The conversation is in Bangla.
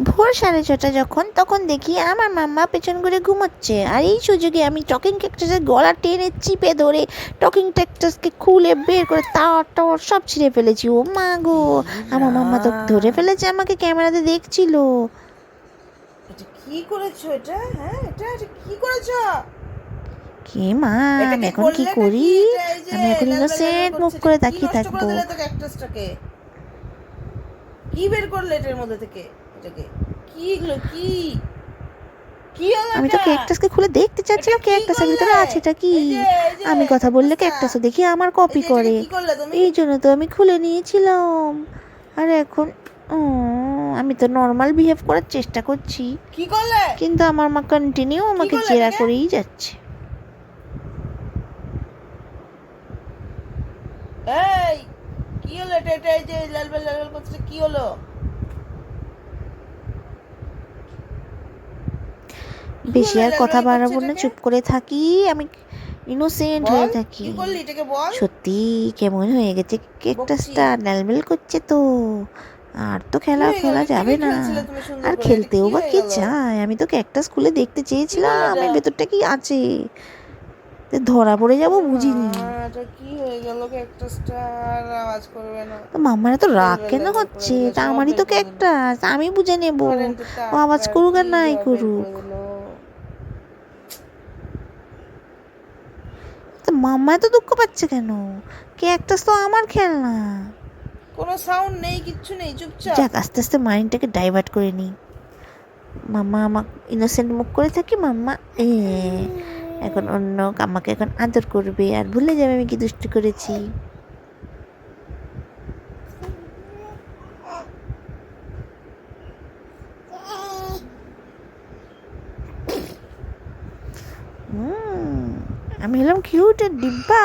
ভোর 6:30 যখন, তখন দেখি আমার মাম্মা পেছন করে ঘুমোচ্ছে, আর এই সুযোগে আমি টকিং ক্যাকটাসের গলা টেনে চিপে ধরে টকিং ক্যাকটাসকে খুলে বের করে তার টাওয়ার সব ছিঁড়ে ফেলেছি। ও মা গো, আমার মাম্মা তো ধরে ফেলেছে, আমাকে ক্যামেরাতে দেখছিল। এটা কি করেছো? এটা হ্যাঁ, এটা কি করেছো? কে মা, আমি এখন কি করি? আমি এখন ইনোসেন্ট মুখ করে তাকিয়ে থাকবো। কি বের করলে এটার মধ্যে থেকে? এটাকে কি, এগুলো কি? কি হলো আমি তো এটা? ক্যাকটাসকে খুলে দেখতে চাচ্ছিলাম এটা কি ক্যাকটাসের ভিতরে করলে? আছে এটা কি। এই যে আমি কথা বললে ক্যাকটাসটা। ক্যাকটাসও দেখি আমার কপি এটাকে করে, কি করলে তুমি? এই জন্য তো আমি খুলে নিয়েছিলাম। আর এখন আমি তো নর্মাল বিহেভ করার চেষ্টা করছি, কি করলে? কিন্তু আমার মা কন্টিনিউ আমাকে করলে জেরা এটাকে? করেই যাচ্ছে। এই কি হলো এটা? এটা এই যে লালবাল লালবাল করছে, কি হলো? বেশি আর কথা লালবাল করছে বাড়াবো না, এটাকে? চুপ করে থাকি, আমি ইনোসেন্ট হয়ে বল থাকি। কি করলি এটাকে, বল। সত্যি কেমন হয়ে গেছে বকছি। ক্যাকটাসটা, ন্যালমেল করছে তো। আর তো কি খেলা হয়ে গেল? ফেলা এটা যাবে থেকে না। খেলছিলে তুমি সুন্দর আর করে, এটা খেলতেও কি বা হয়ে কে গেল? চায়? আমি তো ক্যাকটাস খুলে দেখতে কি করলে চেয়েছিলাম এটা? এর ভেতরটা কি আছে। তো ধরা পড়ে যাবো মা, বুঝিনি। এটা কি হয়ে গেল? ক্যাকটাসটা আর আওয়াজ করবে না। তো মাম্মার এত রাগ লেলবেল কেন লেলবেল করে হচ্ছে? দিল, তা সব আমারই বের তো করে দিল। ক্যাকটাস, আমি বুঝে নেব। কারেন্টের ও আওয়াজ তার করুক কি আর নাই সব বের করুক। করে দিল। তো মাম্মা এত দুঃখ পাচ্ছে কেন? ক্যাকটাস তো আমার খেলনা। কোনো সাউন্ড নেই, কিচ্ছু নেই, চুপচাপ। যাক, আস্তে আস্তে মাইন্ডটাকে ডাইভার্ট করে নিই। মাম্মা আমাকে ইনোসেন্ট মুখ করে থাকি, মাম্মা এখন অন্য আমাকে এখন আদর করবে আর ভুলে যাবে আমি কি দুষ্টু করেছি। আমি হলাম কিউটের ডিব্বা।